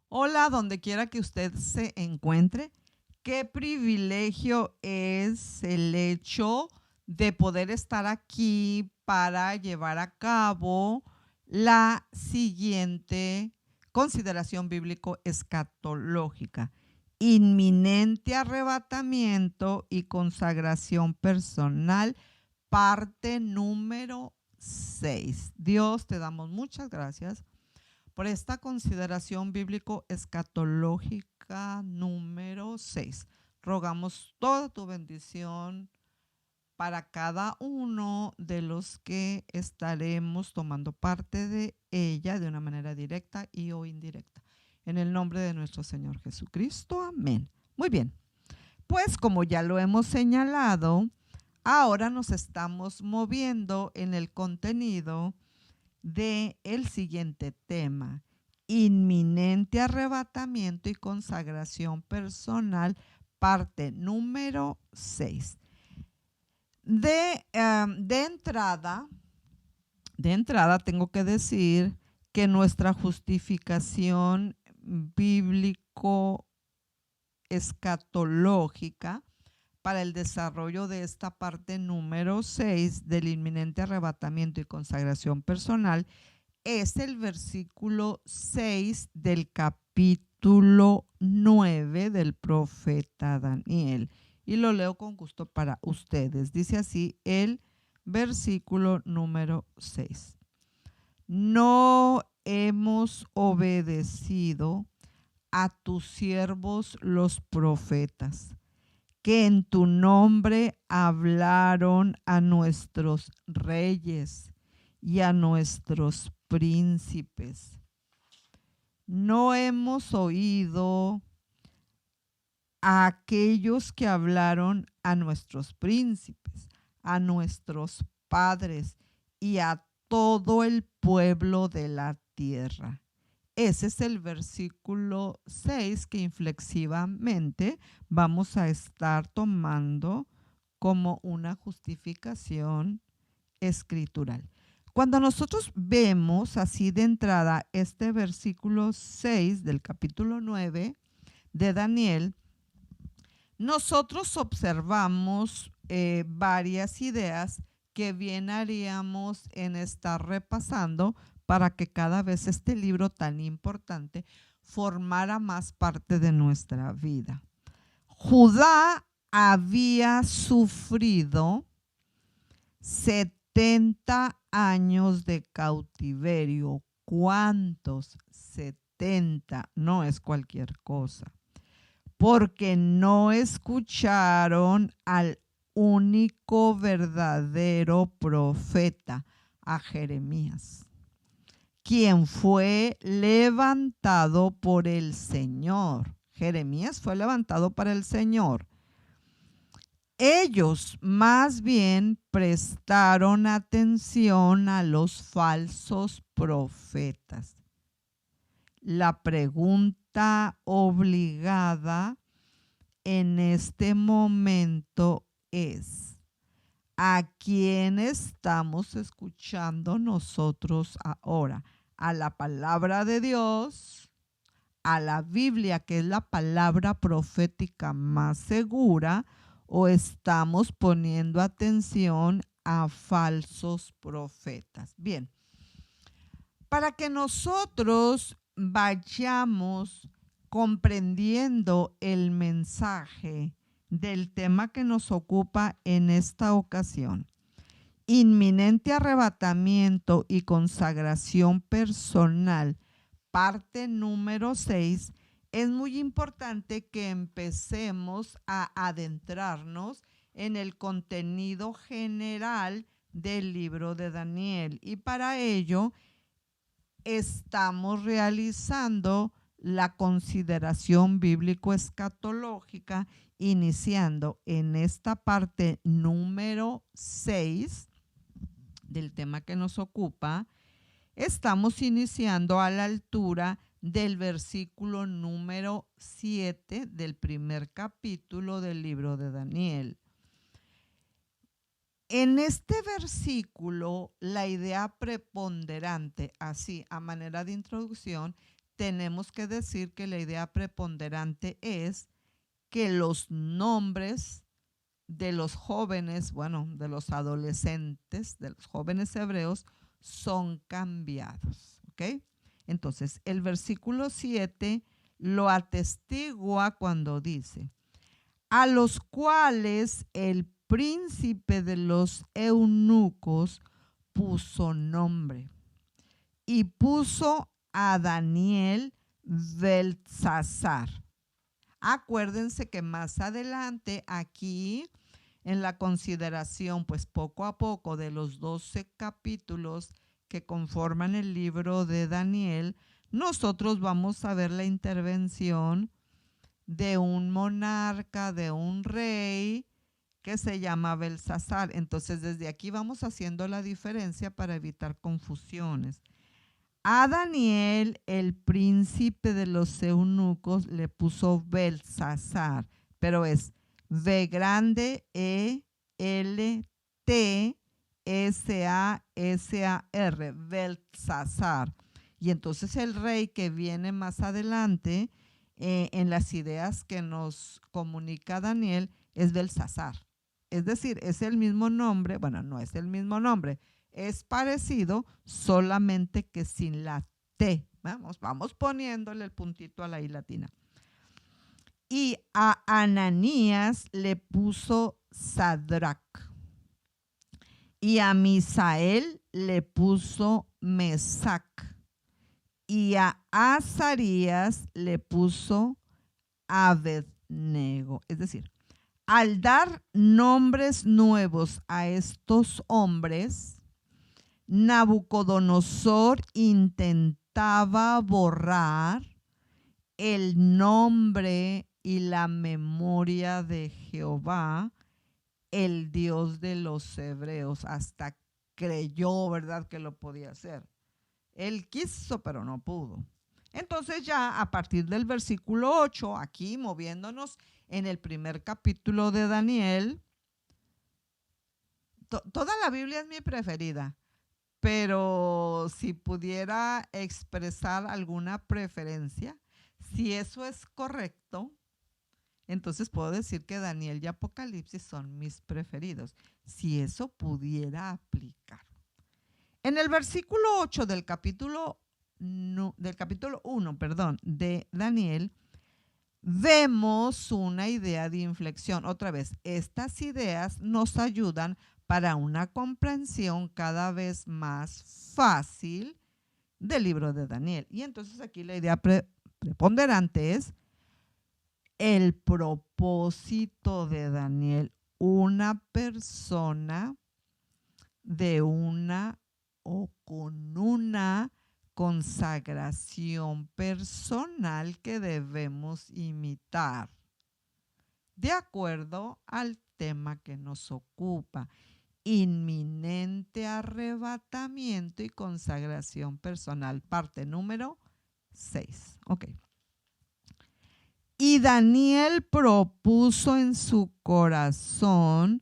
Hola, donde quiera que usted se encuentre, qué privilegio es el hecho de poder estar aquí para llevar a cabo la siguiente consideración bíblico-escatológica: inminente arrebatamiento y consagración personal, parte número 6. Dios, te damos muchas gracias por esta consideración bíblico-escatológica número 6. Rogamos toda tu bendición para cada uno de los que estaremos tomando parte de ella de una manera directa y o indirecta. En el nombre de nuestro Señor Jesucristo. Amén. Muy bien. Pues como ya lo hemos señalado, ahora nos estamos moviendo en el contenido del siguiente tema: inminente arrebatamiento y consagración personal, parte número 6. De entrada tengo que decir que nuestra justificación bíblico-escatológica para el desarrollo de esta parte número 6 del inminente arrebatamiento y consagración personal es el versículo 6 del capítulo 9 del profeta Daniel. Y lo leo con gusto para ustedes. Dice así el versículo número 6. No hemos obedecido a tus siervos los profetas, que en tu nombre hablaron a nuestros reyes y a nuestros príncipes. No hemos oído a aquellos que hablaron a nuestros príncipes, a nuestros padres y a todo el pueblo de la tierra. Ese es el versículo 6 que inflexivamente vamos a estar tomando como una justificación escritural. Cuando nosotros vemos así de entrada este versículo 6 del capítulo 9 de Daniel, nosotros observamos varias ideas que bien haríamos en estar repasando para que cada vez este libro tan importante formara más parte de nuestra vida. Judá había sufrido 70 años de cautiverio. ¿Cuántos? 70, no es cualquier cosa. Porque no escucharon al único verdadero profeta, a Jeremías, quien fue levantado por el Señor. Jeremías fue levantado para el Señor. Ellos más bien prestaron atención a los falsos profetas. La pregunta obligada en este momento es: ¿a quién estamos escuchando nosotros ahora? ¿A la palabra de Dios? ¿A la Biblia, que es la palabra profética más segura? ¿O estamos poniendo atención a falsos profetas? Bien, para que nosotros vayamos comprendiendo el mensaje del tema que nos ocupa en esta ocasión, inminente arrebatamiento y consagración personal, parte número 6, es muy importante que empecemos a adentrarnos en el contenido general del libro de Daniel. Y para ello estamos realizando la consideración bíblico-escatológica, iniciando en esta parte número 6 del tema que nos ocupa. Estamos iniciando a la altura del versículo número 7 del primer capítulo del libro de Daniel. En este versículo, la idea preponderante, así a manera de introducción, tenemos que decir que la idea preponderante es que los nombres de los jóvenes, bueno, de los adolescentes, de los jóvenes hebreos, son cambiados, ¿ok? Entonces, el versículo 7 lo atestigua cuando dice, a los cuales el príncipe de los eunucos puso nombre y puso a Daniel Beltsasar. Acuérdense que más adelante aquí en la consideración, pues poco a poco de los 12 capítulos que conforman el libro de Daniel, nosotros vamos a ver la intervención de un monarca, de un rey que se llama Belsasar. Entonces desde aquí vamos haciendo la diferencia para evitar confusiones. A Daniel, el príncipe de los eunucos, le puso Belsasar, pero es V grande E L T S A S A R, Belsasar. Y entonces el rey que viene más adelante en las ideas que nos comunica Daniel es Belsasar. Es decir, es el mismo nombre, bueno, no es el mismo nombre, es parecido, solamente que sin la T. Vamos poniéndole el puntito a la I latina. Y a Ananías le puso Sadrach. Y a Misael le puso Mesac. Y a Azarías le puso Abednego. Es decir, al dar nombres nuevos a estos hombres, Nabucodonosor intentaba borrar el nombre y la memoria de Jehová, el Dios de los hebreos. Hasta creyó, ¿verdad?, que lo podía hacer. Él quiso, pero no pudo. Entonces ya a partir del versículo 8, aquí moviéndonos en el primer capítulo de Daniel, toda la Biblia es mi preferida, pero si pudiera expresar alguna preferencia, si eso es correcto, entonces puedo decir que Daniel y Apocalipsis son mis preferidos, si eso pudiera aplicar. En el versículo 8 del capítulo 1, de Daniel, vemos una idea de inflexión. Otra vez, estas ideas nos ayudan para una comprensión cada vez más fácil del libro de Daniel. Y entonces aquí la idea preponderante es el propósito de Daniel, una persona de una o con una consagración personal que debemos imitar de acuerdo al tema que nos ocupa. Inminente arrebatamiento y consagración personal, parte número 6. Ok. Y Daniel propuso en su corazón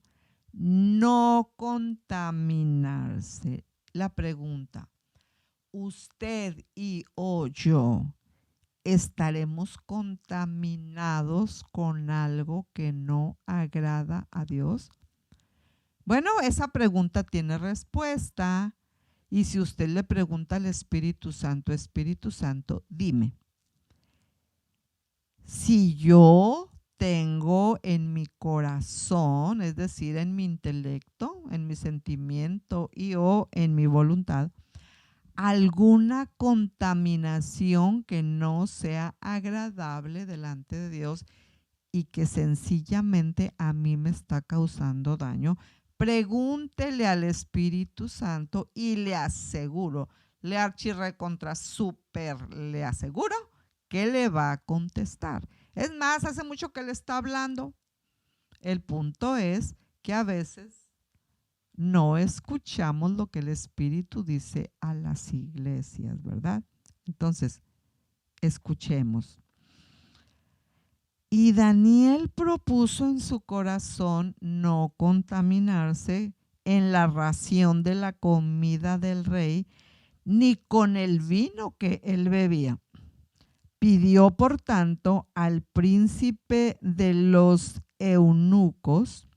no contaminarse. La pregunta, ¿usted y o yo estaremos contaminados con algo que no agrada a Dios? Bueno, esa pregunta tiene respuesta. Y si usted le pregunta al Espíritu Santo, dime, si yo tengo en mi corazón, es decir, en mi intelecto, en mi sentimiento y o en mi voluntad, alguna contaminación que no sea agradable delante de Dios y que sencillamente a mí me está causando daño, pregúntele al Espíritu Santo y le aseguro, le archirrecontra super, le aseguro que le va a contestar. Es más, hace mucho que le está hablando. El punto es que a veces no escuchamos lo que el Espíritu dice a las iglesias, ¿verdad? Entonces, Escuchemos. Y Daniel propuso en su corazón no contaminarse en la ración de la comida del rey, ni con el vino que él bebía. Pidió, por tanto, al príncipe de los eunucos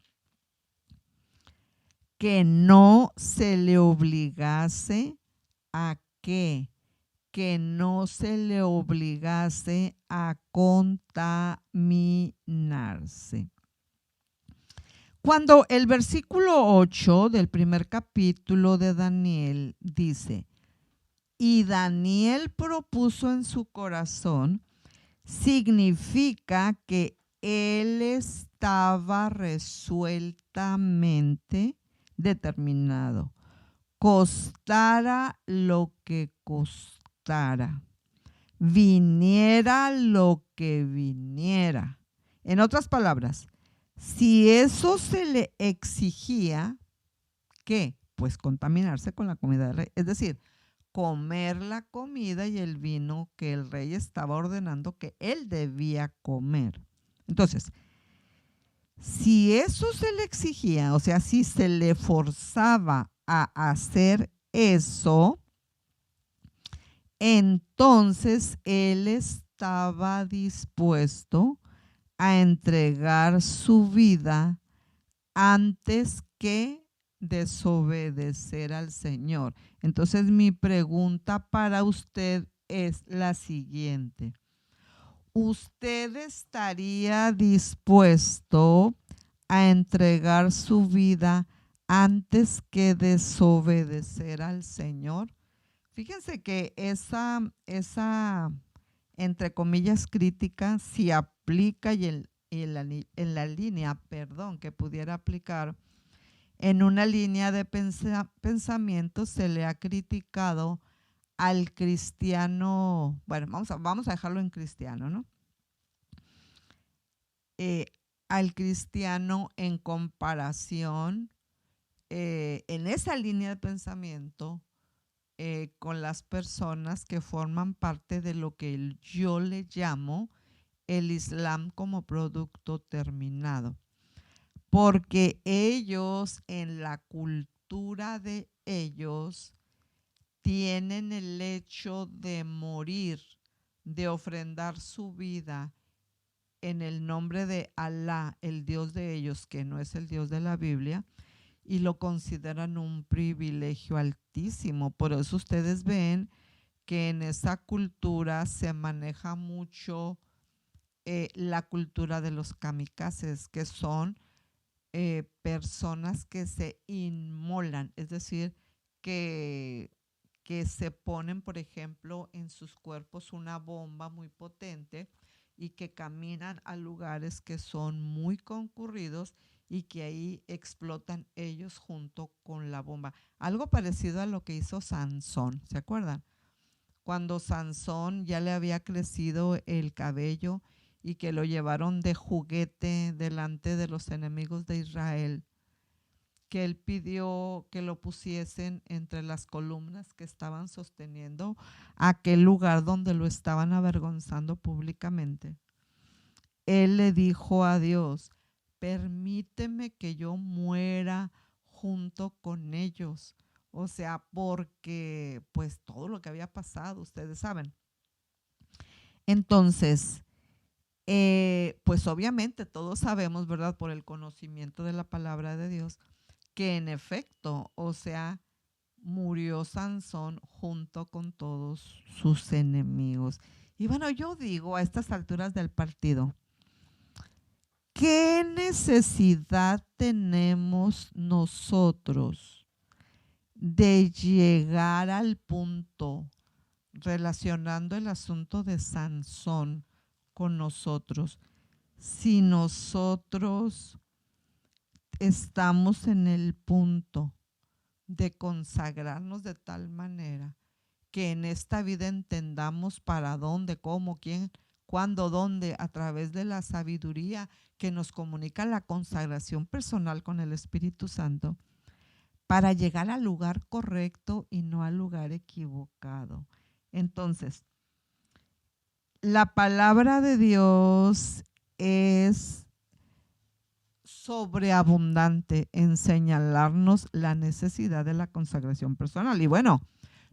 que no se le obligase a qué, que no se le obligase a contaminarse. Cuando el versículo 8 del primer capítulo de Daniel dice, y Daniel propuso en su corazón, significa que él estaba resueltamente determinado, costara lo que costara, viniera lo que viniera. En otras palabras, si eso se le exigía, ¿qué? Pues contaminarse con la comida del rey. Es decir, comer la comida y el vino que el rey estaba ordenando que él debía comer. Entonces, si eso se le exigía, o sea, si se le forzaba a hacer eso, entonces él estaba dispuesto a entregar su vida antes que desobedecer al Señor. Entonces mi pregunta para usted es la siguiente. ¿Usted estaría dispuesto a entregar su vida antes que desobedecer al Señor? Fíjense que esa entre comillas, crítica, si aplica y en la línea, perdón, que pudiera aplicar, en una línea de pensamiento se le ha criticado al cristiano, bueno, vamos a dejarlo en cristiano, ¿no? Al cristiano en comparación, en esa línea de pensamiento, con las personas que forman parte de lo que yo le llamo el Islam como producto terminado. Porque ellos, en la cultura de ellos, tienen el hecho de morir, de ofrendar su vida en el nombre de Alá, el Dios de ellos, que no es el Dios de la Biblia, y lo consideran un privilegio altísimo. Por eso ustedes ven que en esa cultura se maneja mucho la cultura de los kamikazes, que son personas que se inmolan, es decir, que, que se ponen, por ejemplo, en sus cuerpos una bomba muy potente y que caminan a lugares que son muy concurridos y que ahí explotan ellos junto con la bomba. Algo parecido a lo que hizo Sansón, ¿se acuerdan? Cuando Sansón ya le había crecido el cabello y que lo llevaron de juguete delante de los enemigos de Israel, que él pidió que lo pusiesen entre las columnas que estaban sosteniendo aquel lugar donde lo estaban avergonzando públicamente. Él le dijo a Dios, permíteme que yo muera junto con ellos. O sea, porque pues todo lo que había pasado, ustedes saben. Entonces, pues obviamente todos sabemos, ¿verdad? Por el conocimiento de la palabra de Dios, que en efecto, o sea, murió Sansón junto con todos sus enemigos. Y bueno, yo digo a estas alturas del partido, ¿qué necesidad tenemos nosotros de llegar al punto relacionando el asunto de Sansón con nosotros si nosotros estamos en el punto de consagrarnos de tal manera que en esta vida entendamos para dónde, cómo, quién, cuándo, dónde, a través de la sabiduría que nos comunica la consagración personal con el Espíritu Santo, para llegar al lugar correcto y no al lugar equivocado? Entonces, La palabra de Dios es sobreabundante en señalarnos la necesidad de la consagración personal. Y bueno,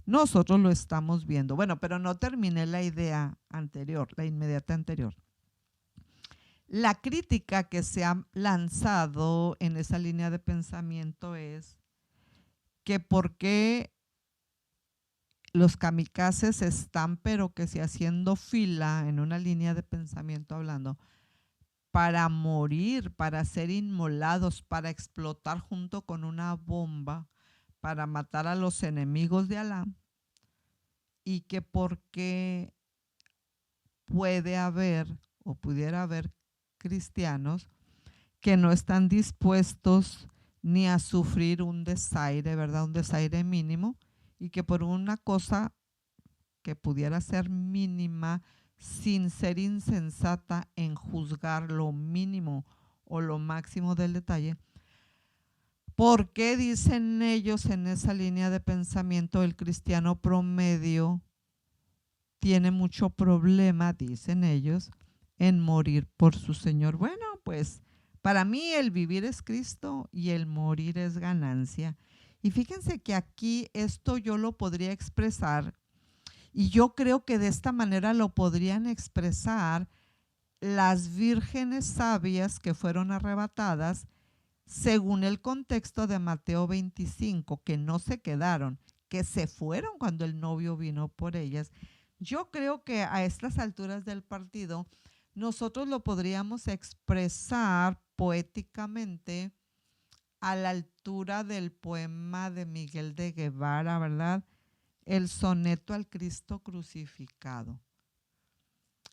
nosotros lo estamos viendo. Bueno, pero no terminé la idea anterior, la inmediata anterior. La crítica que se ha lanzado en esa línea de pensamiento es que por qué los kamikazes están, pero que si haciendo fila en una línea de pensamiento hablando, para morir, para ser inmolados, para explotar junto con una bomba, para matar a los enemigos de Alá, y que por qué puede haber o pudiera haber cristianos que no están dispuestos ni a sufrir un desaire, ¿verdad? Un desaire mínimo, y que por una cosa que pudiera ser mínima, sin ser insensata en juzgar lo mínimo o lo máximo del detalle, ¿por qué dicen ellos en esa línea de pensamiento el cristiano promedio tiene mucho problema, dicen ellos, en morir por su Señor? Bueno, pues para mí el vivir es Cristo y el morir es ganancia. Y fíjense que aquí esto yo lo podría expresar, y yo creo que de esta manera lo podrían expresar las vírgenes sabias que fueron arrebatadas según el contexto de Mateo 25, que no se quedaron, que se fueron cuando el novio vino por ellas. Yo creo que a estas alturas del partido nosotros lo podríamos expresar poéticamente a la altura del poema de Miguel de Guevara, ¿verdad? El soneto al Cristo crucificado.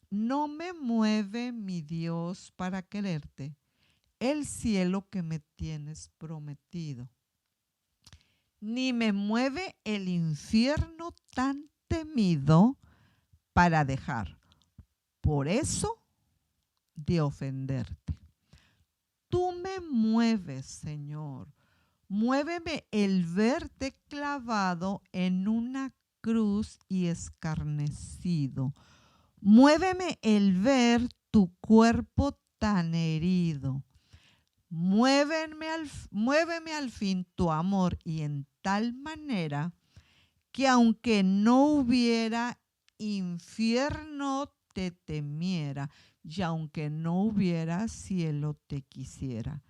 No me mueve mi Dios para quererte el cielo que me tienes prometido, ni me mueve el infierno tan temido para dejar por eso de ofenderte. Tú me mueves, Señor, muéveme el verte clavado en una cruz y escarnecido. Muéveme el ver tu cuerpo tan herido. Muéveme al fin tu amor y en tal manera que aunque no hubiera infierno te temiera y aunque no hubiera cielo te quisiera.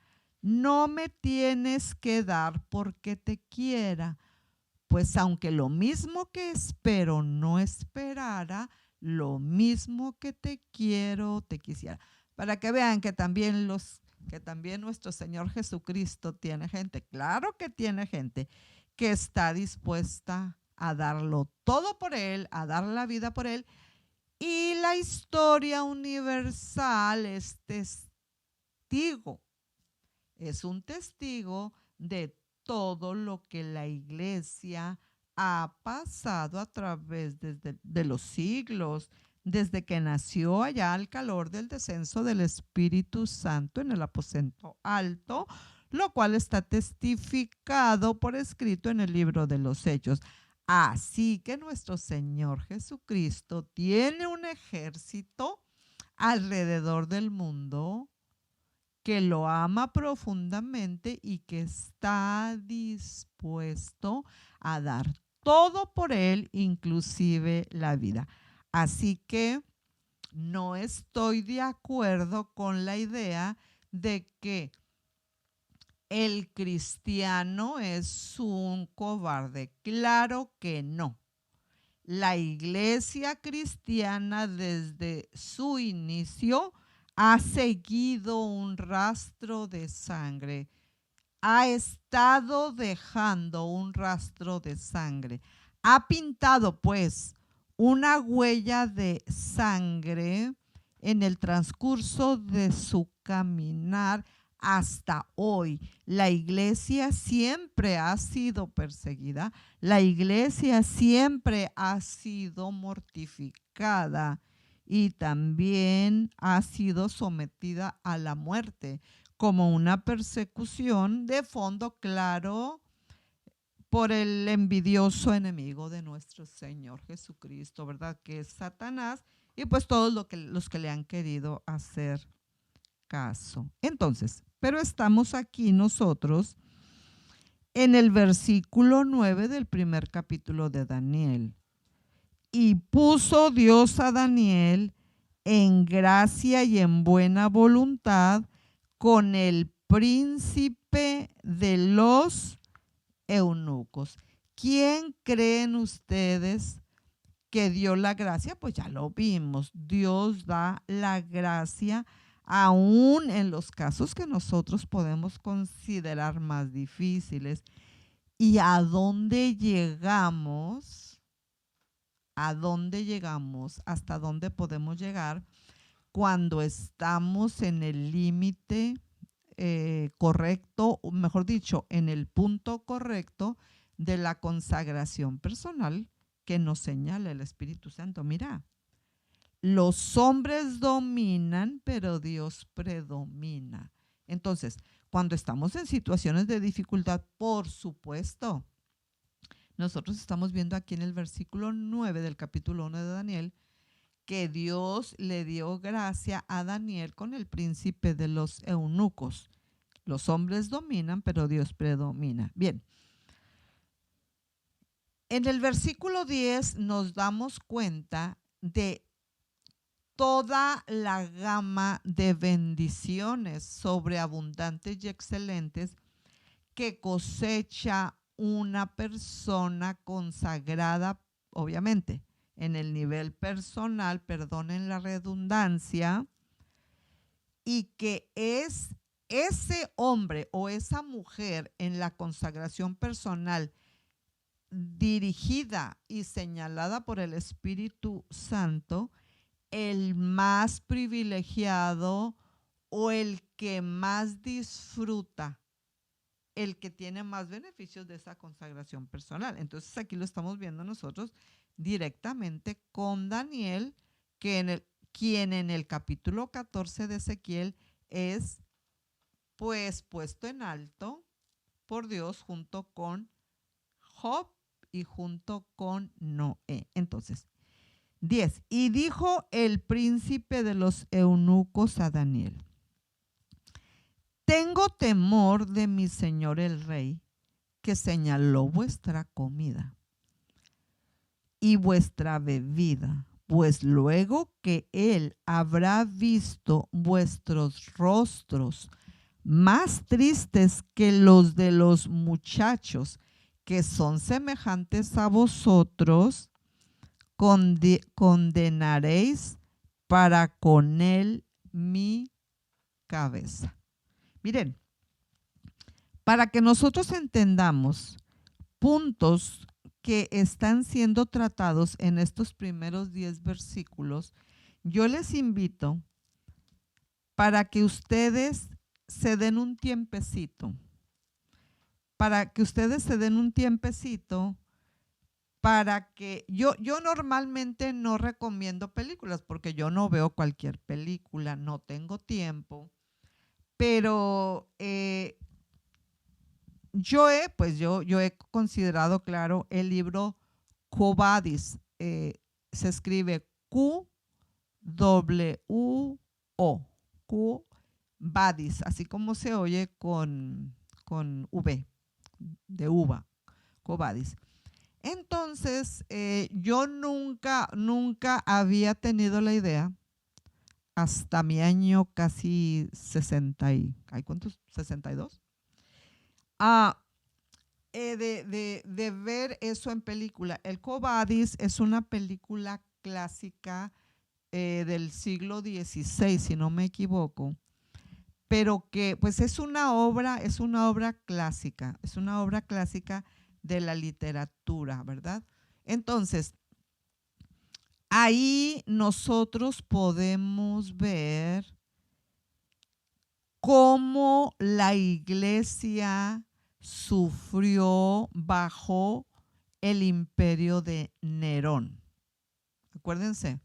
No me tienes que dar porque te quiera, pues aunque lo mismo que espero no esperara, lo mismo que te quiero te quisiera. Para que vean que también nuestro Señor Jesucristo tiene gente, claro que tiene gente que está dispuesta a darlo todo por Él, a dar la vida por Él. Y la historia universal es testigo, es un testigo de todo lo que la iglesia ha pasado a través de los siglos, desde que nació allá al calor del descenso del Espíritu Santo en el aposento alto, lo cual está testificado por escrito en el libro de los Hechos. Así que nuestro Señor Jesucristo tiene un ejército alrededor del mundo que lo ama profundamente y que está dispuesto a dar todo por él, inclusive la vida. Así que no estoy de acuerdo con la idea de que el cristiano es un cobarde. Claro que no. La iglesia cristiana desde su inicio ha seguido un rastro de sangre, ha estado dejando un rastro de sangre, ha pintado pues una huella de sangre en el transcurso de su caminar hasta hoy. La iglesia siempre ha sido perseguida, la iglesia siempre ha sido mortificada y también ha sido sometida a la muerte como una persecución de fondo, claro, por el envidioso enemigo de nuestro Señor Jesucristo, ¿verdad? Que es Satanás. y pues todos los que le han querido hacer caso. Entonces, pero estamos aquí nosotros en el versículo 9 del primer capítulo de Daniel. Y puso Dios a Daniel en gracia y en buena voluntad con el príncipe de los eunucos. ¿Quién creen ustedes que dio la gracia? Pues ya lo vimos. Dios da la gracia aún en los casos que nosotros podemos considerar más difíciles. ¿Y a dónde llegamos? ¿A dónde llegamos? ¿Hasta dónde podemos llegar cuando estamos en el límite correcto, o mejor dicho, en el punto correcto de la consagración personal que nos señala el Espíritu Santo? Mira, los hombres dominan, pero Dios predomina. Entonces, cuando estamos en situaciones de dificultad, por supuesto, nosotros estamos viendo aquí en el versículo 9 del capítulo 1 de Daniel que Dios le dio gracia a Daniel con el príncipe de los eunucos. Los hombres dominan, pero Dios predomina. Bien. En el versículo 10 nos damos cuenta de toda la gama de bendiciones sobreabundantes y excelentes que cosecha una persona consagrada, obviamente, en el nivel personal, perdonen la redundancia, y que es ese hombre o esa mujer en la consagración personal dirigida y señalada por el Espíritu Santo, el más privilegiado o el que más disfruta, el que tiene más beneficios de esa consagración personal. Entonces aquí lo estamos viendo nosotros directamente con Daniel, quien en el capítulo 14 de Ezequiel es pues puesto en alto por Dios junto con Job y junto con Noé. Entonces, 10. Y dijo el príncipe de los eunucos a Daniel: tengo temor de mi señor el rey, que señaló vuestra comida y vuestra bebida, pues luego que él habrá visto vuestros rostros más tristes que los de los muchachos que son semejantes a vosotros, condenaréis para con él mi cabeza. Miren, para que nosotros entendamos puntos que están siendo tratados en estos primeros 10 versículos, yo les invito para que ustedes se den un tiempecito, para que yo normalmente no recomiendo películas porque yo no veo cualquier película, no tengo tiempo, pero yo he considerado, claro, el libro Quo Vadis, se escribe Q-W-O, Quo Vadis, así como se oye con V, de uva, Quo Vadis. Entonces, yo nunca había tenido la idea, hasta mi año casi 60 y, ¿cuántos? 62. De ver eso en película. El Quo Vadis es una película clásica del siglo XVI, si no me equivoco, pero que pues es una obra clásica, de la literatura, ¿verdad? Entonces, ahí nosotros podemos ver cómo la iglesia sufrió bajo el imperio de Nerón. Acuérdense,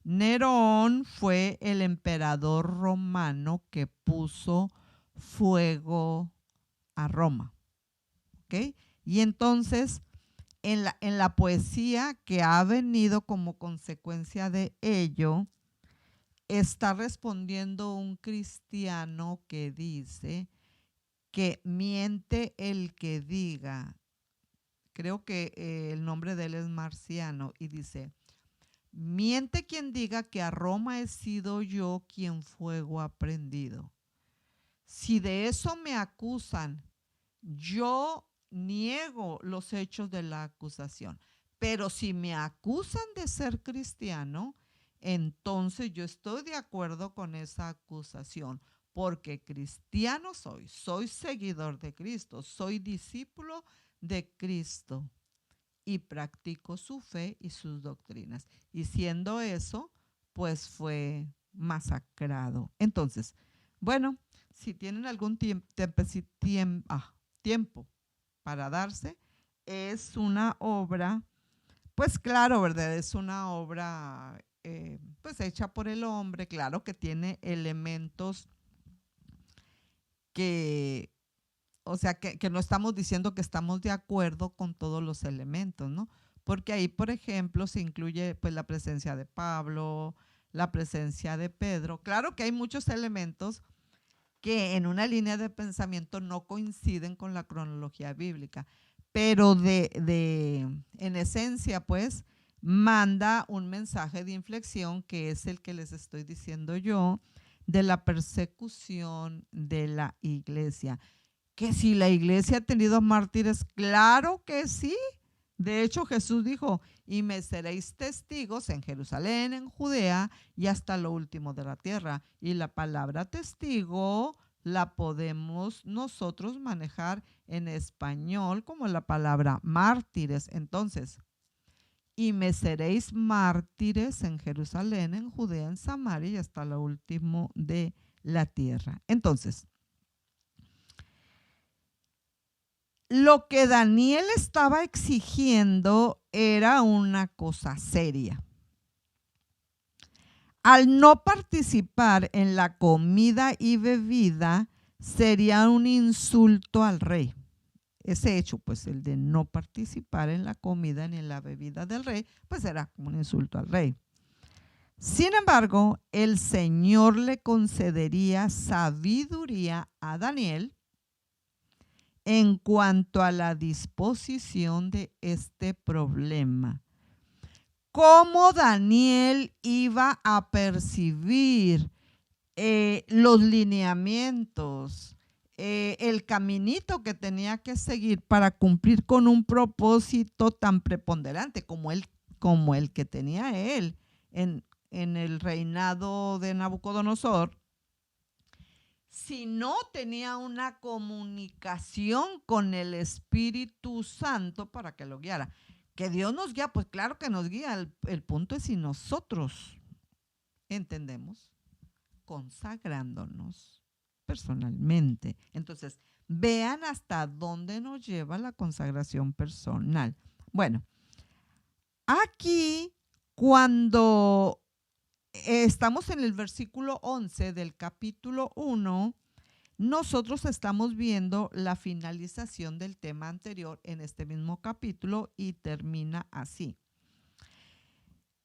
Nerón fue el emperador romano que puso fuego a Roma. ¿Ok? Y entonces en la poesía que ha venido como consecuencia de ello, está respondiendo un cristiano que dice que miente el que diga, creo que el nombre de él es Marciano, y dice, miente quien diga que a Roma he sido yo quien fuego ha prendido. Si de eso me acusan, yo niego los hechos de la acusación. Pero si me acusan de ser cristiano, entonces yo estoy de acuerdo con esa acusación, porque cristiano soy seguidor de Cristo, soy discípulo de Cristo y practico su fe y sus doctrinas. Y siendo eso, pues fue masacrado. Entonces, bueno, si tienen algún tiempo para darse, es una obra, pues claro, ¿verdad? Es una obra pues hecha por el hombre, claro que tiene elementos que, o sea, que no estamos diciendo que estamos de acuerdo con todos los elementos, ¿no? Porque ahí, por ejemplo, se incluye pues la presencia de Pablo, la presencia de Pedro. Claro que hay muchos elementos que en una línea de pensamiento no coinciden con la cronología bíblica, pero en esencia, pues, manda un mensaje de inflexión que es el que les estoy diciendo yo, de la persecución de la iglesia. Que si la iglesia ha tenido mártires, claro que sí. De hecho, Jesús dijo, y me seréis testigos en Jerusalén, en Judea y hasta lo último de la tierra. Y la palabra testigo la podemos nosotros manejar en español como la palabra mártires. Entonces, y me seréis mártires en Jerusalén, en Judea, en Samaria y hasta lo último de la tierra. Entonces, lo que Daniel estaba exigiendo era una cosa seria. Al no participar en la comida y bebida sería un insulto al rey. Ese hecho, pues el de no participar en la comida ni en la bebida del rey, pues era como un insulto al rey. Sin embargo, el Señor le concedería sabiduría a Daniel en cuanto a la disposición de este problema. Cómo Daniel iba a percibir los lineamientos, el caminito que tenía que seguir para cumplir con un propósito tan preponderante como el que tenía él en el reinado de Nabucodonosor. Si no tenía una comunicación con el Espíritu Santo para que lo guiara. Que Dios nos guía, pues claro que nos guía. El punto es si nosotros entendemos, consagrándonos personalmente. Entonces, vean hasta dónde nos lleva la consagración personal. Bueno, aquí cuando estamos en el versículo 11 del capítulo 1, nosotros estamos viendo la finalización del tema anterior en este mismo capítulo y termina así.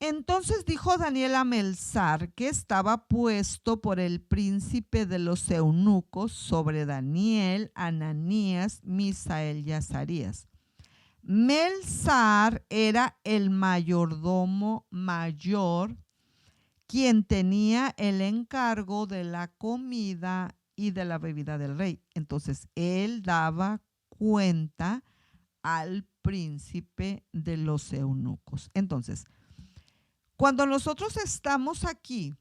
Entonces dijo Daniel a Melzar, que estaba puesto por el príncipe de los eunucos sobre Daniel, Ananías, Misael y Azarías. Melzar era el mayordomo mayor, quien tenía el encargo de la comida y de la bebida del rey. Entonces, él daba cuenta al príncipe de los eunucos. Entonces, cuando nosotros estamos aquí,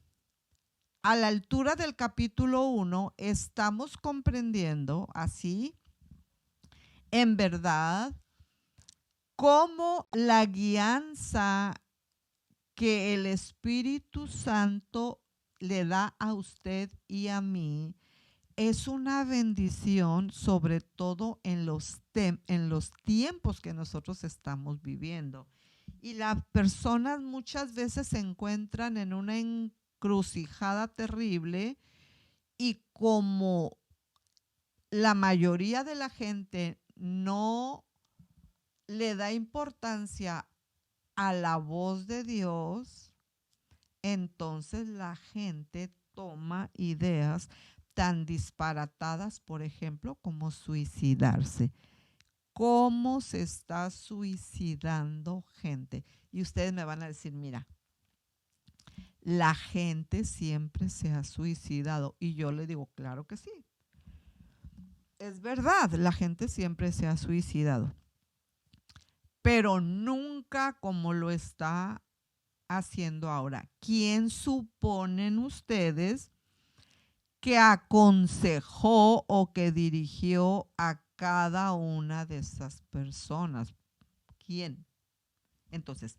a la altura del capítulo 1, estamos comprendiendo así, en verdad, cómo la guianza que el Espíritu Santo le da a usted y a mí es una bendición, sobre todo en los tiempos que nosotros estamos viviendo. Y las personas muchas veces se encuentran en una encrucijada terrible y como la mayoría de la gente no le da importancia a la voz de Dios, entonces la gente toma ideas tan disparatadas, por ejemplo, como suicidarse. ¿Cómo se está suicidando gente? Y ustedes me van a decir, mira, la gente siempre se ha suicidado. Y yo le digo, claro que sí. Es verdad, la gente siempre se ha suicidado. Pero nunca como lo está haciendo ahora. ¿Quién suponen ustedes que aconsejó o que dirigió a cada una de esas personas? ¿Quién? Entonces,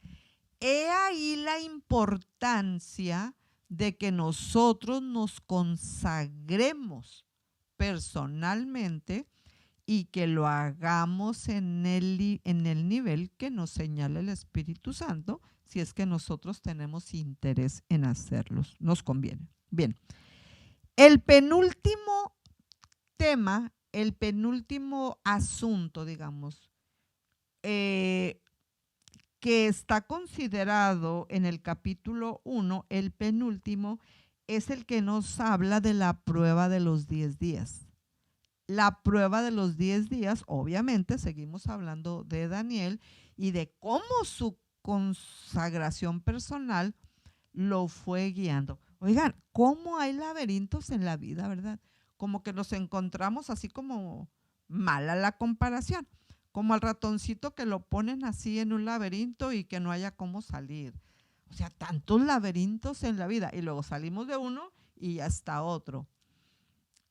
he ahí la importancia de que nosotros nos consagremos personalmente y que lo hagamos en el nivel que nos señala el Espíritu Santo, si es que nosotros tenemos interés en hacerlos. Nos conviene. Bien. El penúltimo tema, el penúltimo asunto, digamos, que está considerado en el capítulo 1, el penúltimo, es el que nos habla de la prueba de los 10 días. La prueba de los 10 días, obviamente, seguimos hablando de Daniel y de cómo su consagración personal lo fue guiando. Oigan, ¿cómo hay laberintos en la vida, verdad? Como que nos encontramos así como mala la comparación, como al ratoncito que lo ponen así en un laberinto y que no haya cómo salir. O sea, tantos laberintos en la vida y luego salimos de uno y ya está otro.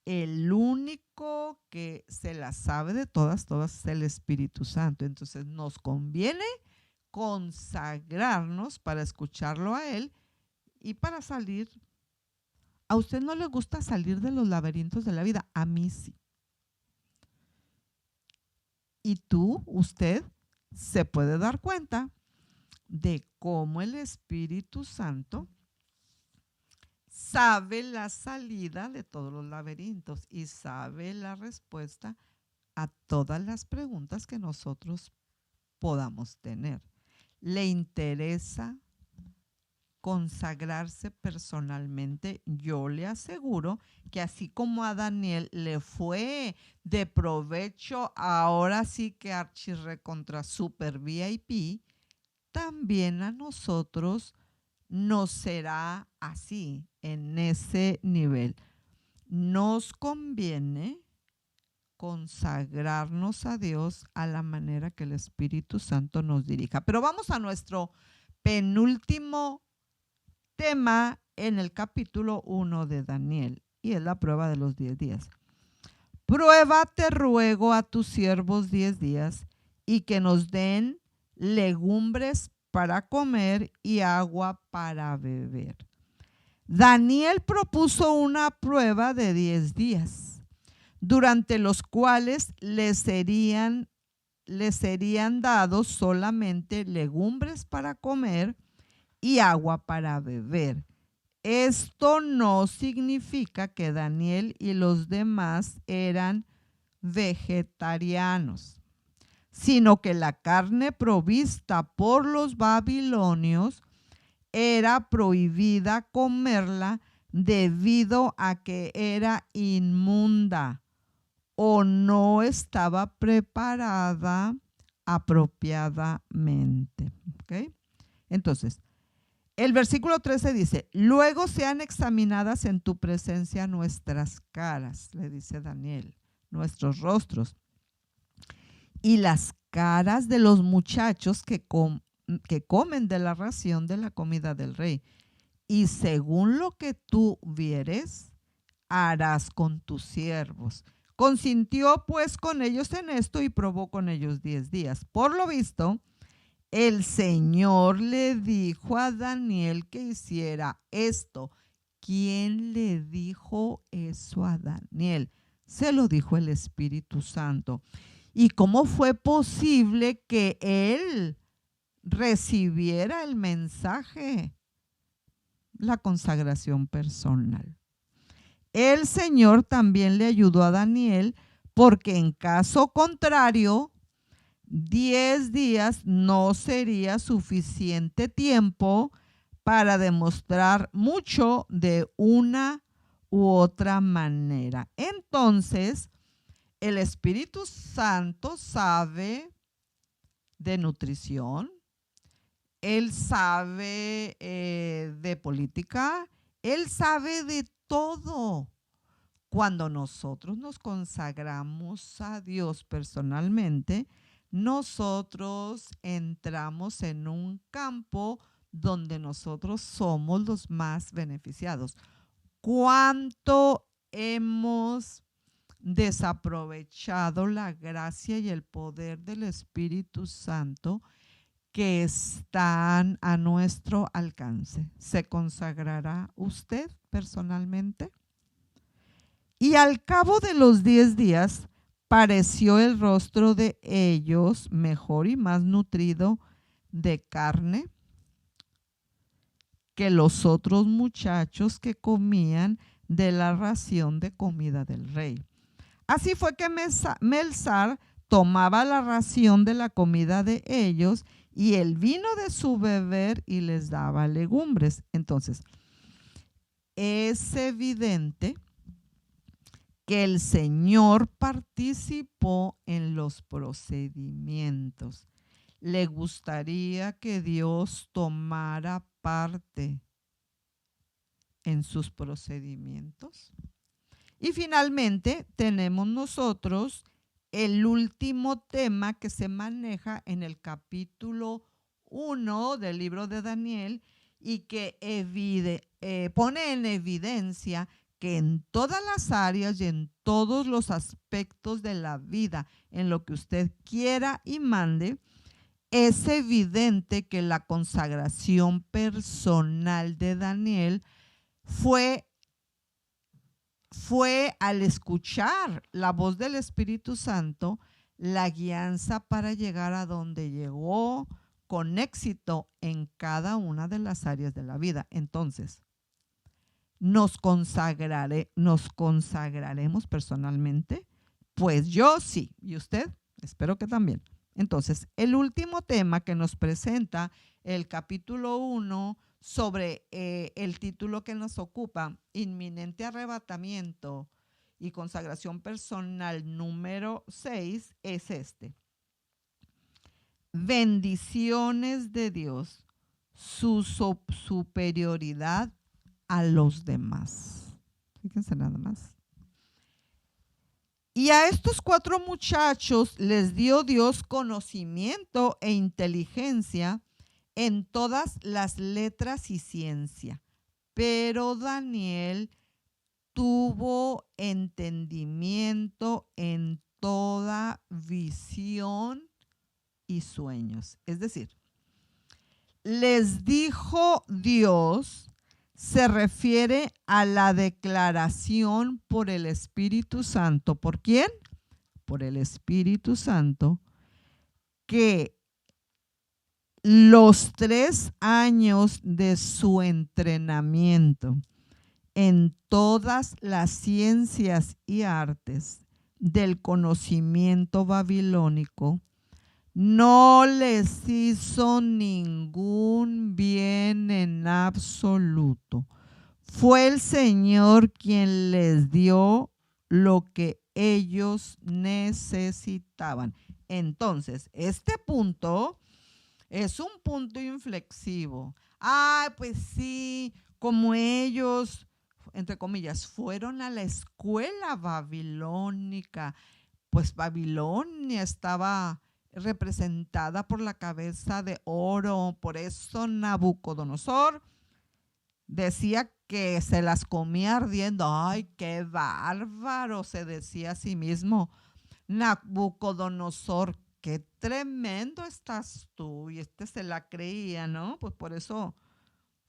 El único que se la sabe de todas es el Espíritu Santo. Entonces nos conviene consagrarnos para escucharlo a Él y para salir. ¿A usted no le gusta salir de los laberintos de la vida? A mí sí. Y usted, se puede dar cuenta de cómo el Espíritu Santo sabe la salida de todos los laberintos y sabe la respuesta a todas las preguntas que nosotros podamos tener. ¿Le interesa consagrarse personalmente? Yo le aseguro que así como a Daniel le fue de provecho, ahora sí que archirrecontra super VIP, también a nosotros nos será así, en ese nivel. Nos conviene consagrarnos a Dios a la manera que el Espíritu Santo nos dirija. Pero vamos a nuestro penúltimo tema en el capítulo 1 de Daniel, y es la prueba de los 10 días. Prueba, te ruego, a tus siervos 10 días y que nos den legumbres para comer y agua para beber. Daniel propuso una prueba de 10 días, durante los cuales les serían dados solamente legumbres para comer y agua para beber. Esto no significa que Daniel y los demás eran vegetarianos, sino que la carne provista por los babilonios era prohibida comerla debido a que era inmunda o no estaba preparada apropiadamente. ¿Okay? Entonces, el versículo 13 dice, luego sean examinadas en tu presencia nuestras caras, le dice Daniel, nuestros rostros, y las caras de los muchachos que comen de la ración de la comida del rey. Y según lo que tú vieres, harás con tus siervos. Consintió pues con ellos en esto y probó con ellos 10 días. Por lo visto, el Señor le dijo a Daniel que hiciera esto. ¿Quién le dijo eso a Daniel? Se lo dijo el Espíritu Santo. ¿Y cómo fue posible que él recibiera el mensaje? La consagración personal. El Señor también le ayudó a Daniel porque en caso contrario, 10 días no sería suficiente tiempo para demostrar mucho de una u otra manera. Entonces, el Espíritu Santo sabe de nutrición, él sabe de política, él sabe de todo. Cuando nosotros nos consagramos a Dios personalmente, nosotros entramos en un campo donde nosotros somos los más beneficiados. ¿Cuánto hemos desaprovechado la gracia y el poder del Espíritu Santo que están a nuestro alcance? ¿Se consagrará usted personalmente? Y al cabo de los 10 días pareció el rostro de ellos mejor y más nutrido de carne que los otros muchachos que comían de la ración de comida del rey. Así fue que Melzar tomaba la ración de la comida de ellos y el vino de su beber y les daba legumbres. Entonces, es evidente que el Señor participó en los procedimientos. ¿Le gustaría que Dios tomara parte en sus procedimientos? Y finalmente tenemos nosotros el último tema que se maneja en el capítulo 1 del libro de Daniel y que pone en evidencia que en todas las áreas y en todos los aspectos de la vida, en lo que usted quiera y mande, es evidente que la consagración personal de Daniel fue al escuchar la voz del Espíritu Santo, la guianza para llegar a donde llegó con éxito en cada una de las áreas de la vida. Entonces, nos consagraremos personalmente. Pues yo sí, y usted, espero que también. Entonces, el último tema que nos presenta el capítulo 1 sobre el título que nos ocupa, inminente arrebatamiento y consagración personal número 6, es este. Bendiciones de Dios, su superioridad a los demás. Fíjense nada más. Y a estos 4 muchachos les dio Dios conocimiento e inteligencia en todas las letras y ciencia. Pero Daniel tuvo entendimiento en toda visión y sueños. Es decir, les dijo Dios, se refiere a la declaración por el Espíritu Santo. ¿Por quién? Por el Espíritu Santo, que los 3 años de su entrenamiento en todas las ciencias y artes del conocimiento babilónico no les hizo ningún bien en absoluto. Fue el Señor quien les dio lo que ellos necesitaban. Entonces, este punto es un punto inflexivo. Pues sí, como ellos, entre comillas, fueron a la escuela babilónica, pues Babilonia estaba representada por la cabeza de oro, por eso Nabucodonosor decía que se las comía ardiendo. ¡Ay, qué bárbaro!, se decía a sí mismo Nabucodonosor, qué tremendo estás tú. Y se la creía, ¿no? Pues por eso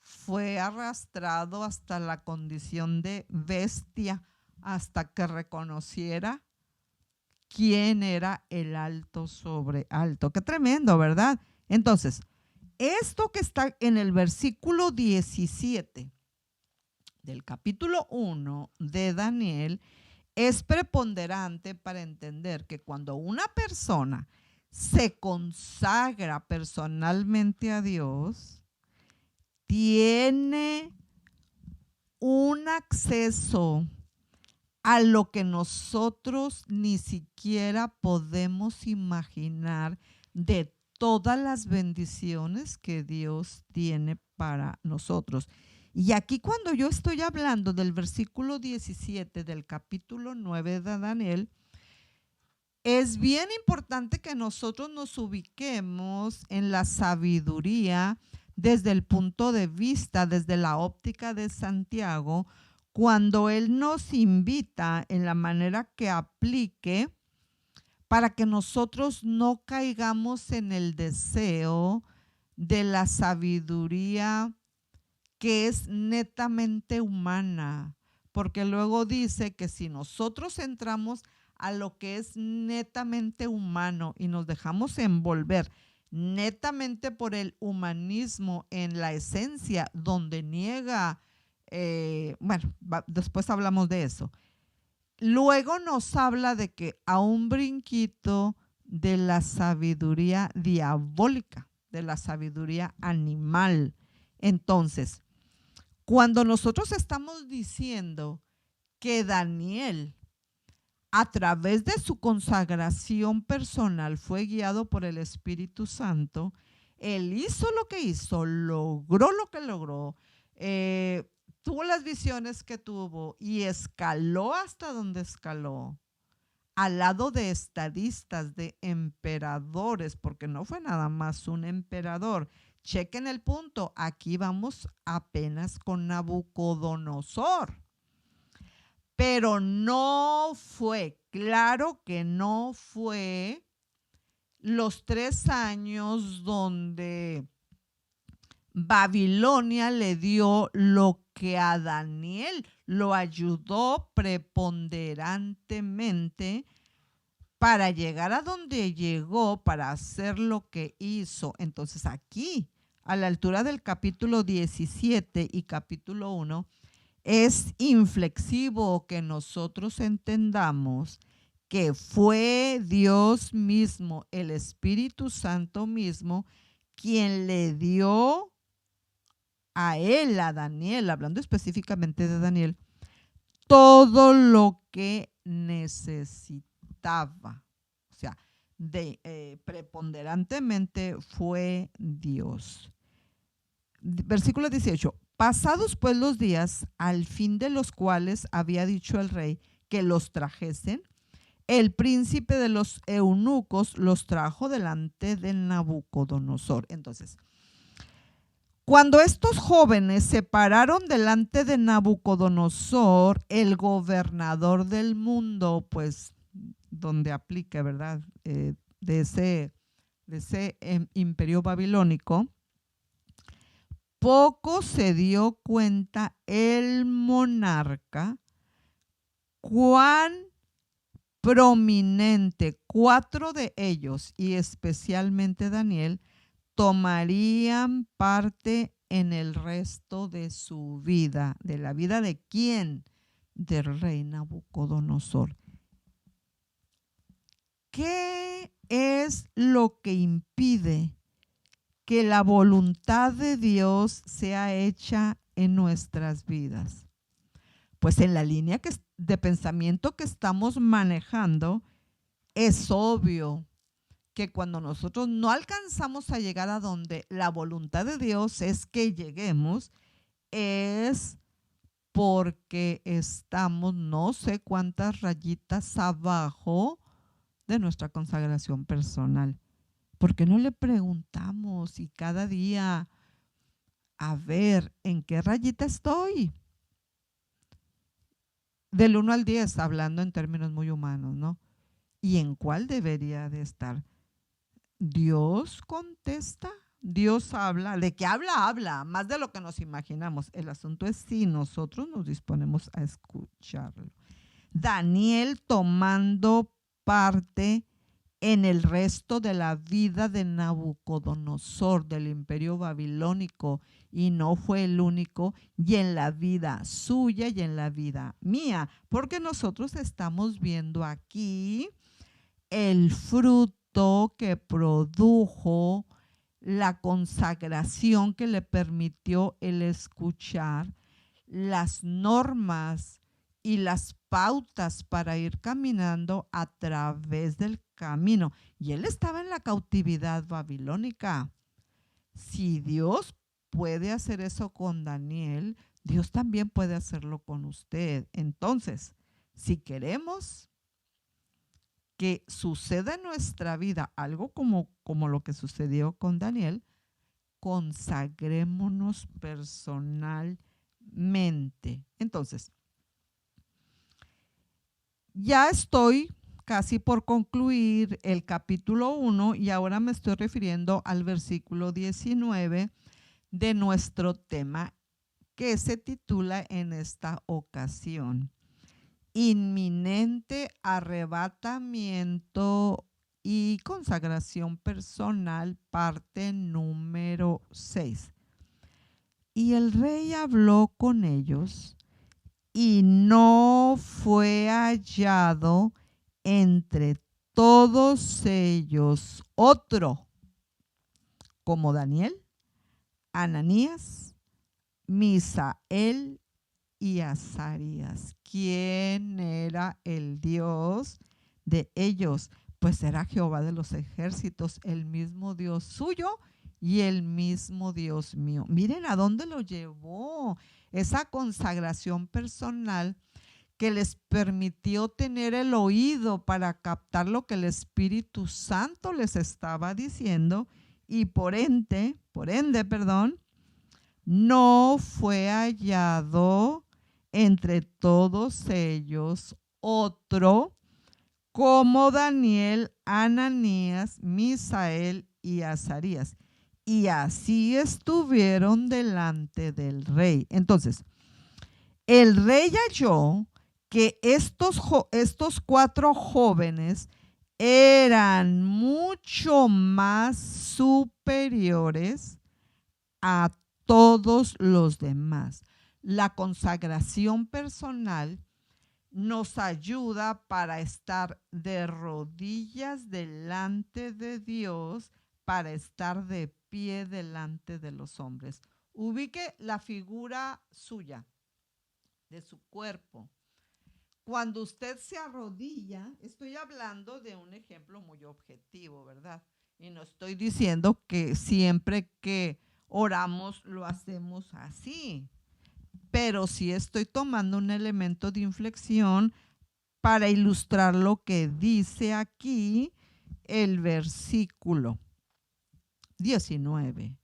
fue arrastrado hasta la condición de bestia, hasta que reconociera quién era el alto sobre alto. Qué tremendo, ¿verdad? Entonces, esto que está en el versículo 17 del capítulo 1 de Daniel es preponderante para entender que cuando una persona se consagra personalmente a Dios, tiene un acceso a lo que nosotros ni siquiera podemos imaginar de todas las bendiciones que Dios tiene para nosotros. Y aquí cuando yo estoy hablando del versículo 17 del capítulo 9 de Daniel, es bien importante que nosotros nos ubiquemos en la sabiduría desde el punto de vista, desde la óptica de Santiago, cuando él nos invita en la manera que aplique para que nosotros no caigamos en el deseo de la sabiduría que es netamente humana, porque luego dice que si nosotros entramos a lo que es netamente humano y nos dejamos envolver netamente por el humanismo en la esencia, donde niega, después hablamos de eso. Luego nos habla de que a un brinquito de la sabiduría diabólica, de la sabiduría animal. Entonces, cuando nosotros estamos diciendo que Daniel, a través de su consagración personal, fue guiado por el Espíritu Santo, él hizo lo que hizo, logró lo que logró, tuvo las visiones que tuvo y escaló hasta donde escaló, al lado de estadistas, de emperadores, porque no fue nada más un emperador. Chequen el punto, aquí vamos apenas con Nabucodonosor. Pero no fue, claro que no fue los 3 años donde Babilonia le dio lo que a Daniel lo ayudó preponderantemente para llegar a donde llegó, para hacer lo que hizo. Entonces aquí, a la altura del capítulo 17 y capítulo 1, es inflexivo que nosotros entendamos que fue Dios mismo, el Espíritu Santo mismo, quien le dio a él, a Daniel, hablando específicamente de Daniel, todo lo que necesitaba. O sea, preponderantemente fue Dios. Versículo 18. Pasados pues los días, al fin de los cuales había dicho el rey que los trajesen, el príncipe de los eunucos los trajo delante de Nabucodonosor. Entonces, cuando estos jóvenes se pararon delante de Nabucodonosor, el gobernador del mundo, pues donde aplica, ¿verdad? De ese imperio babilónico, poco se dio cuenta el monarca cuán prominente 4 de ellos, y especialmente Daniel, tomarían parte en el resto de su vida. ¿De la vida de quién? Del rey Nabucodonosor. ¿Qué es lo que impide que la voluntad de Dios sea hecha en nuestras vidas? Pues en la línea de pensamiento que estamos manejando, es obvio que cuando nosotros no alcanzamos a llegar a donde la voluntad de Dios es que lleguemos, es porque estamos no sé cuántas rayitas abajo de nuestra consagración personal. ¿Por qué no le preguntamos y cada día, a ver, ¿en qué rayita estoy? Del 1 al 10, hablando en términos muy humanos, ¿no? ¿Y en cuál debería de estar? Dios contesta, Dios habla, de que habla, más de lo que nos imaginamos. El asunto es si nosotros nos disponemos a escucharlo. Daniel tomando parte en el resto de la vida de Nabucodonosor, del imperio babilónico, y no fue el único, y en la vida suya y en la vida mía, porque nosotros estamos viendo aquí el fruto fruto que produjo la consagración que le permitió el escuchar las normas y las pautas para ir caminando a través del camino. Y él estaba en la cautividad babilónica. Si Dios puede hacer eso con Daniel, Dios también puede hacerlo con usted. Entonces, si queremos que suceda en nuestra vida algo como lo que sucedió con Daniel, consagrémonos personalmente. Entonces, ya estoy casi por concluir el capítulo 1 y ahora me estoy refiriendo al versículo 19 de nuestro tema, que se titula en esta ocasión Inminente arrebatamiento y consagración personal, parte número 6. Y el rey habló con ellos y no fue hallado entre todos ellos otro como Daniel, Ananías, Misael y Azarías. ¿Quién era el Dios de ellos? Pues era Jehová de los ejércitos, el mismo Dios suyo y el mismo Dios mío. Miren a dónde lo llevó esa consagración personal que les permitió tener el oído para captar lo que el Espíritu Santo les estaba diciendo y por ende, no fue hallado entre todos ellos otro como Daniel, Ananías, Misael y Azarías. Y así estuvieron delante del rey. Entonces, el rey halló que estos 4 jóvenes eran mucho más superiores a todos los demás. La consagración personal nos ayuda para estar de rodillas delante de Dios, para estar de pie delante de los hombres. Ubique la figura suya, de su cuerpo. Cuando usted se arrodilla, estoy hablando de un ejemplo muy objetivo, ¿verdad? Y no estoy diciendo que siempre que oramos lo hacemos así, pero sí estoy tomando un elemento de inflexión para ilustrar lo que dice aquí el versículo 19.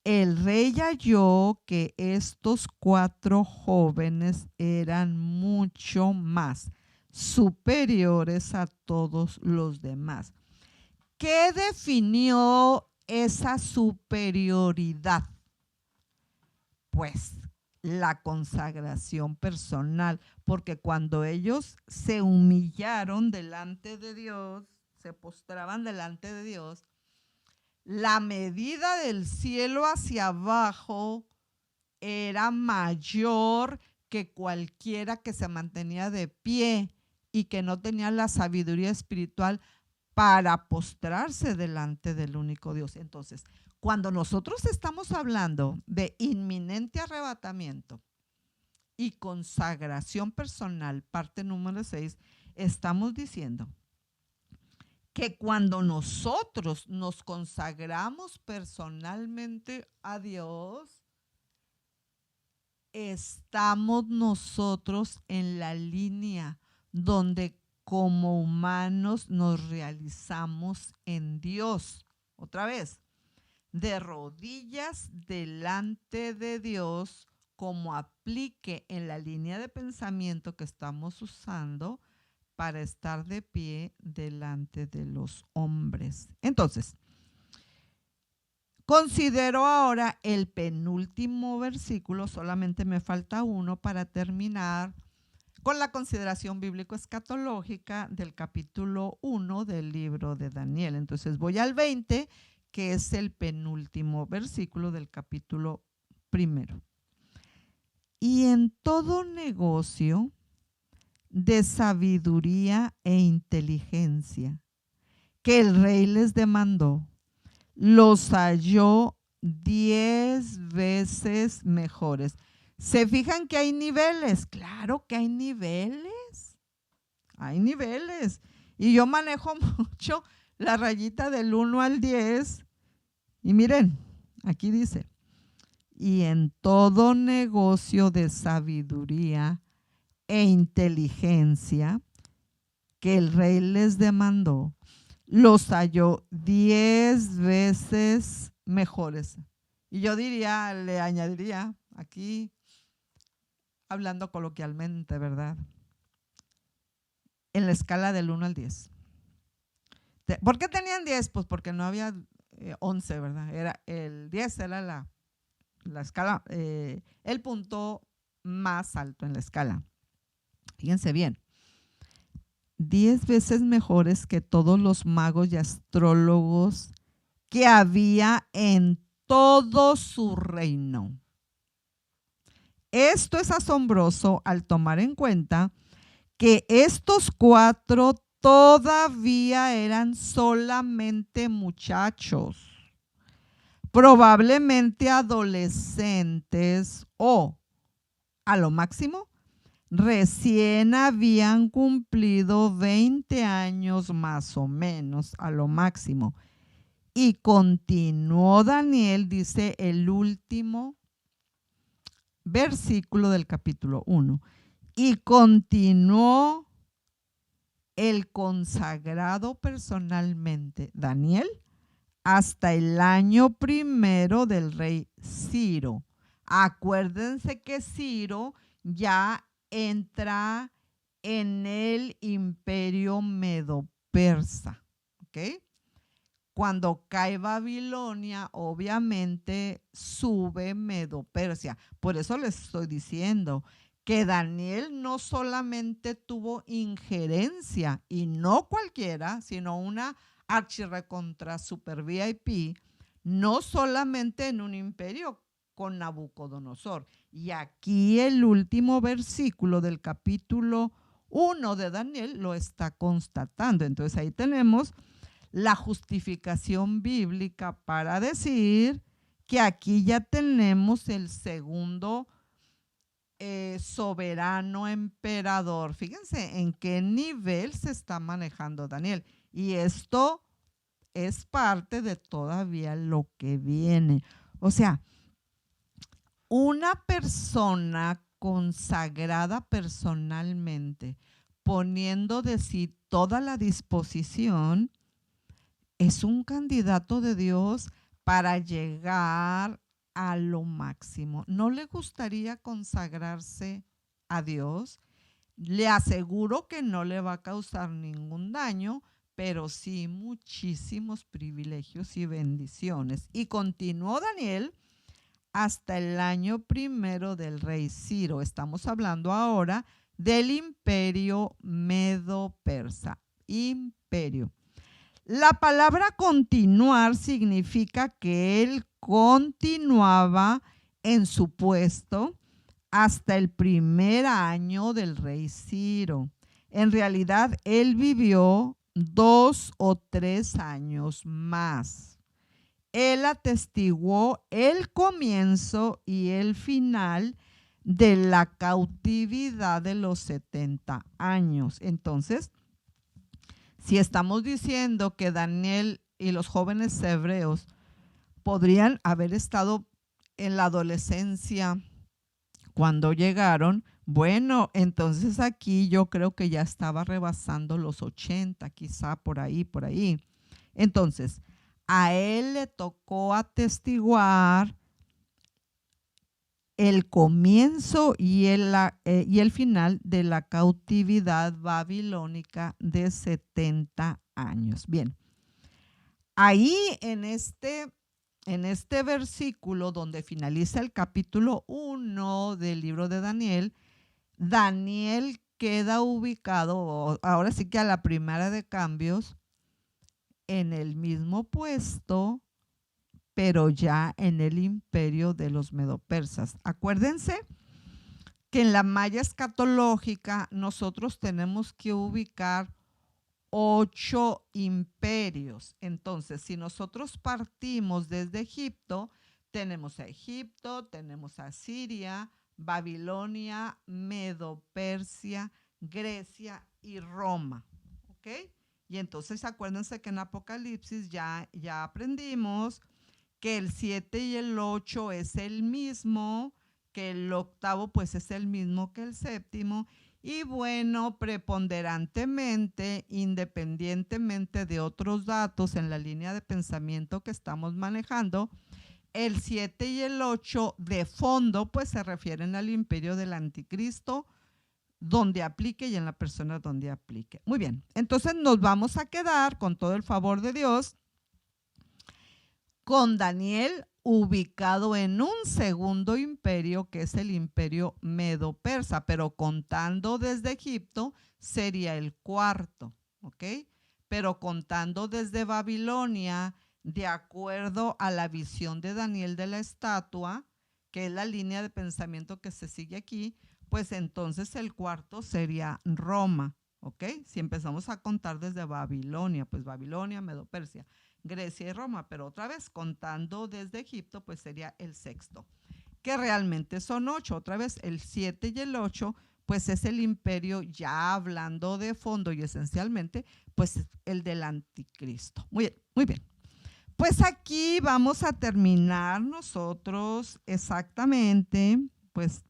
El rey halló que estos 4 jóvenes eran mucho más superiores a todos los demás. ¿Qué definió esa superioridad? Pues la consagración personal, porque cuando ellos se humillaron delante de Dios, se postraban delante de Dios, la medida del cielo hacia abajo era mayor que cualquiera que se mantenía de pie y que no tenía la sabiduría espiritual para postrarse delante del único Dios. Entonces, cuando nosotros estamos hablando de inminente arrebatamiento y consagración personal, parte número 6, estamos diciendo que cuando nosotros nos consagramos personalmente a Dios, estamos nosotros en la línea donde como humanos nos realizamos en Dios. Otra vez, de rodillas delante de Dios, como aplique en la línea de pensamiento que estamos usando para estar de pie delante de los hombres. Entonces, considero ahora el penúltimo versículo, solamente me falta uno para terminar con la consideración bíblico-escatológica del capítulo 1 del libro de Daniel. Entonces voy al 20, que es el penúltimo versículo del capítulo 1. Y en todo negocio de sabiduría e inteligencia, que el rey les demandó, los halló 10 veces mejores. ¿Se fijan que hay niveles? Claro que hay niveles. Hay niveles. Y yo manejo mucho la rayita del 1 al 10. Y miren, aquí dice, y en todo negocio de sabiduría e inteligencia que el rey les demandó, los halló 10 veces mejores. Y yo diría, le añadiría aquí, hablando coloquialmente, ¿verdad? En la escala del 1 al 10. ¿Por qué tenían 10? Pues porque no había 11, ¿verdad? El 10 era la escala, el punto más alto en la escala. Fíjense bien. 10 veces mejores que todos los magos y astrólogos que había en todo su reino. Esto es asombroso al tomar en cuenta que estos 4 todavía eran solamente muchachos, probablemente adolescentes o, a lo máximo, recién habían cumplido 20 años más o menos, a lo máximo. Y continuó Daniel, dice el último versículo del capítulo 1. Y continuó el consagrado personalmente, Daniel, hasta el año primero del rey Ciro. Acuérdense que Ciro ya entra en el imperio medo-persa, ¿ok? Cuando cae Babilonia, obviamente sube Medo-Persia. Por eso les estoy diciendo que Daniel no solamente tuvo injerencia, y no cualquiera, sino una archirrecontra super VIP, no solamente en un imperio con Nabucodonosor. Y aquí el último versículo del capítulo 1 de Daniel lo está constatando. Entonces ahí tenemos la justificación bíblica para decir que aquí ya tenemos el segundo soberano emperador. Fíjense en qué nivel se está manejando Daniel. Y esto es parte de todavía lo que viene. O sea, una persona consagrada personalmente, poniendo de sí toda la disposición, es un candidato de Dios para llegar a lo máximo. ¿No le gustaría consagrarse a Dios? Le aseguro que no le va a causar ningún daño, pero sí muchísimos privilegios y bendiciones. Y continuó Daniel hasta el año primero del rey Ciro. Estamos hablando ahora del imperio medo-persa. Imperio. La palabra continuar significa que él continuaba en su puesto hasta el primer año del rey Ciro. En realidad, él vivió 2 o 3 años más. Él atestiguó el comienzo y el final de la cautividad de los 70 años. Entonces, si estamos diciendo que Daniel y los jóvenes hebreos podrían haber estado en la adolescencia cuando llegaron, bueno, entonces aquí yo creo que ya estaba rebasando los 80, quizá por ahí, por ahí. Entonces, a él le tocó atestiguar el comienzo y el final de la cautividad babilónica de 70 años. Bien, ahí en este versículo donde finaliza el capítulo 1 del libro de Daniel, Daniel queda ubicado, ahora sí que a la primera de cambios, en el mismo puesto, pero ya en el imperio de los medopersas. Acuérdense que en la malla escatológica nosotros tenemos que ubicar 8 imperios. Entonces, si nosotros partimos desde Egipto, tenemos a Egipto, tenemos a Siria, Babilonia, Medo-Persia, Grecia y Roma. ¿Ok? Y entonces acuérdense que en Apocalipsis ya aprendimos que el 7 y el 8 es el mismo, que el octavo pues es el mismo que el séptimo. Y bueno, preponderantemente, independientemente de otros datos en la línea de pensamiento que estamos manejando, el 7 y el 8 de fondo pues se refieren al imperio del anticristo, donde aplique y en la persona donde aplique. Muy bien, entonces nos vamos a quedar con todo el favor de Dios con Daniel ubicado en un segundo imperio que es el imperio medo-persa, pero contando desde Egipto sería el cuarto, ¿ok? Pero contando desde Babilonia, de acuerdo a la visión de Daniel de la estatua, que es la línea de pensamiento que se sigue aquí, pues entonces el cuarto sería Roma, ¿ok? Si empezamos a contar desde Babilonia, pues Babilonia, Medo-Persia, Grecia y Roma, pero otra vez contando desde Egipto, pues sería el sexto, que realmente son 8. Otra vez el 7 y el 8, pues es el imperio, ya hablando de fondo y esencialmente, pues el del anticristo. Muy bien, muy bien. Pues aquí vamos a terminar nosotros exactamente, pues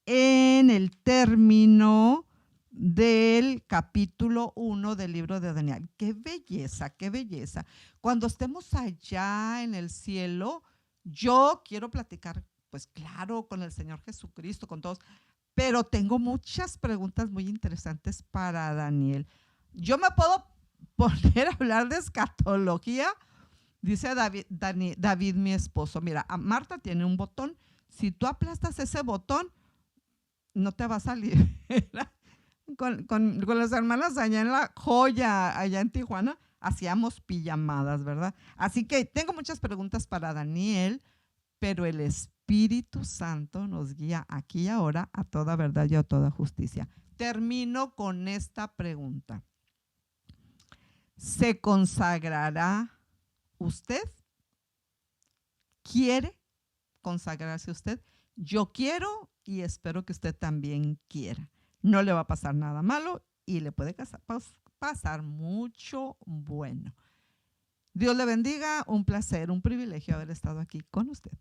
en el término del capítulo 1 del libro de Daniel. ¡Qué belleza, qué belleza! Cuando estemos allá en el cielo, yo quiero platicar, pues claro, con el Señor Jesucristo, con todos, pero tengo muchas preguntas muy interesantes para Daniel. Yo me puedo poner a hablar de escatología, dice David, mi esposo. Mira, Marta tiene un botón. Si tú aplastas ese botón, no te va a salir. Con las hermanas allá en La Joya, allá en Tijuana, hacíamos pijamadas, ¿verdad? Así que tengo muchas preguntas para Daniel, pero el Espíritu Santo nos guía aquí y ahora a toda verdad y a toda justicia. Termino con esta pregunta. ¿Se consagrará usted? ¿Quiere consagrarse usted? Yo quiero y espero que usted también quiera. No le va a pasar nada malo y le puede pasar mucho bueno. Dios le bendiga, un placer, un privilegio haber estado aquí con usted.